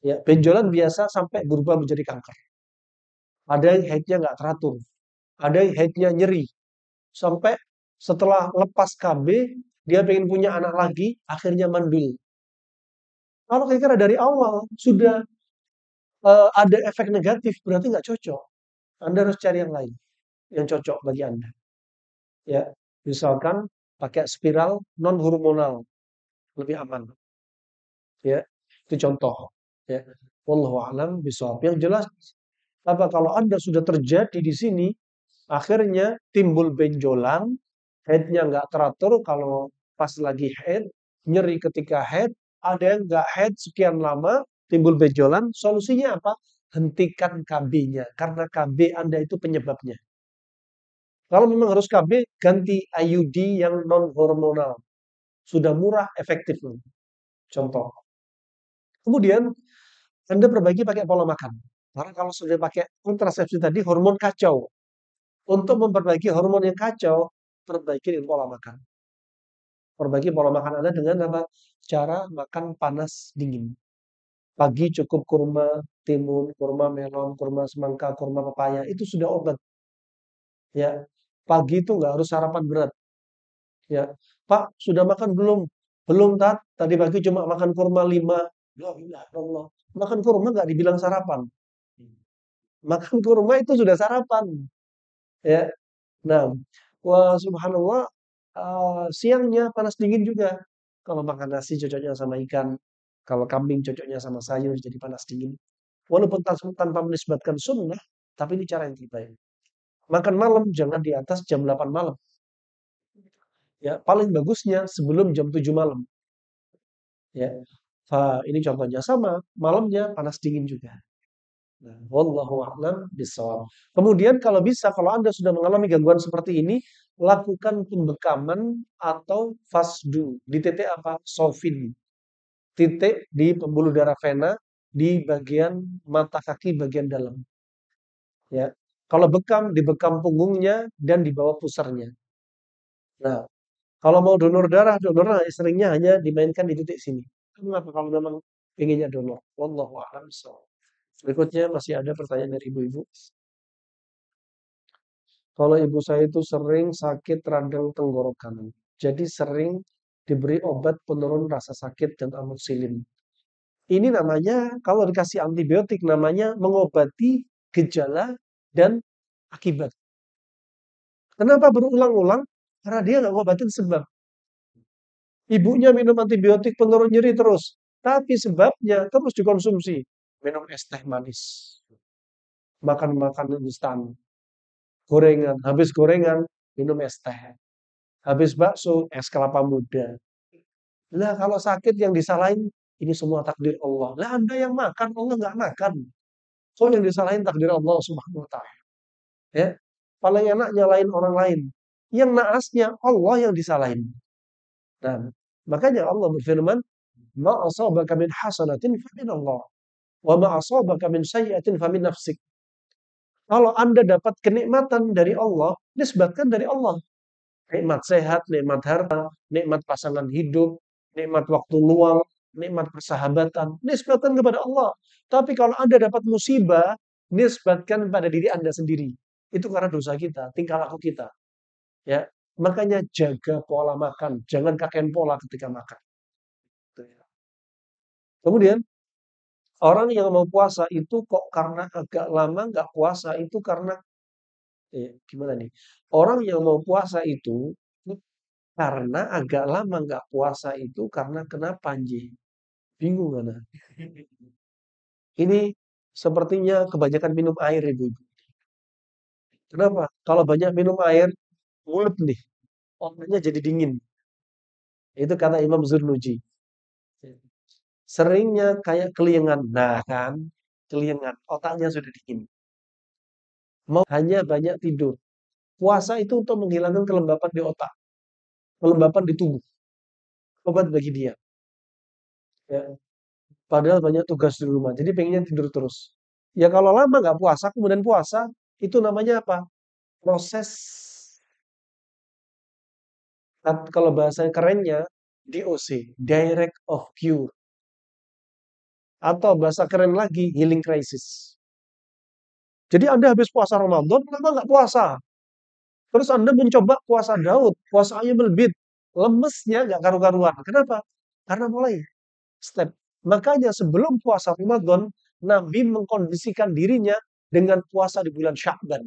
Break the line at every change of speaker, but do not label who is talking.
Ya, benjolan biasa sampai berubah menjadi kanker. Ada yang haidnya nggak teratur, ada yang haidnya nyeri sampai setelah lepas KB dia pengen punya anak lagi, akhirnya mandul. Kalau kira-kira dari awal sudah ada efek negatif, berarti nggak cocok. Anda harus cari yang lain yang cocok bagi Anda. Ya, misalkan pakai spiral non hormonal lebih aman. Ya, itu contoh. Ya, wallahu a'lam bishawab. Yang jelas apa kalau Anda sudah terjadi di sini, akhirnya timbul benjolan, headnya nggak teratur kalau pas lagi head, nyeri ketika head, ada yang nggak head sekian lama, timbul benjolan, solusinya apa? Hentikan KB-nya, karena KB Anda itu penyebabnya. Kalau memang harus KB, ganti IUD yang non hormonal. Sudah murah, efektif. Contoh. Kemudian Anda perbaiki pakai pola makan. Karena kalau sudah pakai kontrasepsi tadi, hormon kacau. Untuk memperbaiki hormon yang kacau, perbaiki dengan pola makan. Perbaiki pola makan Anda dengan apa? Cara makan panas dingin. Pagi cukup kurma timun, kurma melon, kurma semangka, kurma pepaya. Itu sudah obat. Ya, pagi itu nggak harus sarapan berat. Ya, Pak, sudah makan belum? Belum, Tat. Tadi pagi cuma makan kurma 5. La ilaha illallah. Makan kurma nggak dibilang sarapan. Makan kurma itu sudah sarapan. Ya. Nah, wah subhanallah, siangnya panas dingin juga. Kalau makan nasi cocoknya sama ikan. Kalau kambing cocoknya sama sayur jadi panas dingin. Walaupun tanpa menisbatkan sunnah, tapi ini cara yang terbaik. Makan malam jangan di atas jam 8 malam. Ya, paling bagusnya sebelum jam 7 malam. Ya. Ini contohnya sama, malamnya panas dingin juga. Nah, wallahu a'lam bishawab. Kemudian kalau bisa, kalau Anda sudah mengalami gangguan seperti ini, lakukan pembekaman atau fasdu. Di titik apa? Sofin. Titik di pembuluh darah vena di bagian mata kaki bagian dalam. Ya. Kalau bekam, dibekam punggungnya dan di bawah pusarnya. Nah, kalau mau donor darah seringnya hanya dimainkan di titik sini. Kenapa kalau memang inginnya donor? Wallahu a'lam bishawab. Berikutnya masih ada pertanyaan dari ibu-ibu. Kalau ibu saya itu sering sakit radang tenggorokan. Jadi sering diberi obat penurun rasa sakit dan amoxicillin. Ini namanya kalau dikasih antibiotik namanya mengobati gejala dan akibat. Kenapa berulang-ulang? Karena dia nggak ngobatin sebab. Ibunya minum antibiotik penurun nyeri terus. Tapi sebabnya terus dikonsumsi. Minum es teh manis. Makan makanan instan. Gorengan. Habis gorengan, minum es teh. Habis bakso, es kelapa muda. Lah kalau sakit yang disalahin, ini semua takdir Allah. Lah Anda yang makan, Allah nggak makan. So yang disalahin takdir Allah subhanahu wa ta'ala. Ya. Paling enak nyalain orang lain. Yang naasnya Allah yang disalahin. Nah, makanya Allah berfirman, ma asabaka min hasanatin famin Allah. Wa ma asabaka min sayyi'atin famin nafsik. Kalau Anda dapat kenikmatan dari Allah, nisbatkan dari Allah. Nikmat sehat, nikmat harta, nikmat pasangan hidup, nikmat waktu luang, nikmat persahabatan, nisbatkan kepada Allah. Tapi kalau Anda dapat musibah, nisbatkan pada diri Anda sendiri. Itu karena dosa kita, tingkah laku kita. Ya, makanya jaga pola makan, jangan kakek pola ketika makan. Kemudian orang yang mau puasa itu kok karena agak lama nggak puasa itu karena gimana nih? Orang yang mau puasa itu karena agak lama nggak puasa itu karena kenapa anjing? Bingung kan? Ini sepertinya kebanyakan minum air ibu. Kenapa? Kalau banyak minum air, mulut nih, otaknya jadi dingin. Itu kata Imam Zurnuji. Seringnya kayak keliengan. Nah kan, keliengan, otaknya sudah dingin. Mau hanya banyak tidur. Puasa itu untuk menghilangkan kelembapan di otak, kelembapan di tubuh. Obat bagi dia. Ya. Padahal banyak tugas di rumah. Jadi pengennya tidur terus. Ya kalau lama nggak puasa, kemudian puasa, itu namanya apa? Proses, kalau bahasa kerennya, DOC, Direct of Cure. Atau bahasa keren lagi, healing crisis. Jadi Anda habis puasa Ramadan, lama nggak puasa. Terus Anda mencoba puasa Daud, puasa Ayyamul Bid. Lemesnya nggak karu-karuan. Kenapa? Karena mulai step. Makanya sebelum puasa Ramadan, Nabi mengkondisikan dirinya dengan puasa di bulan Sya'ban.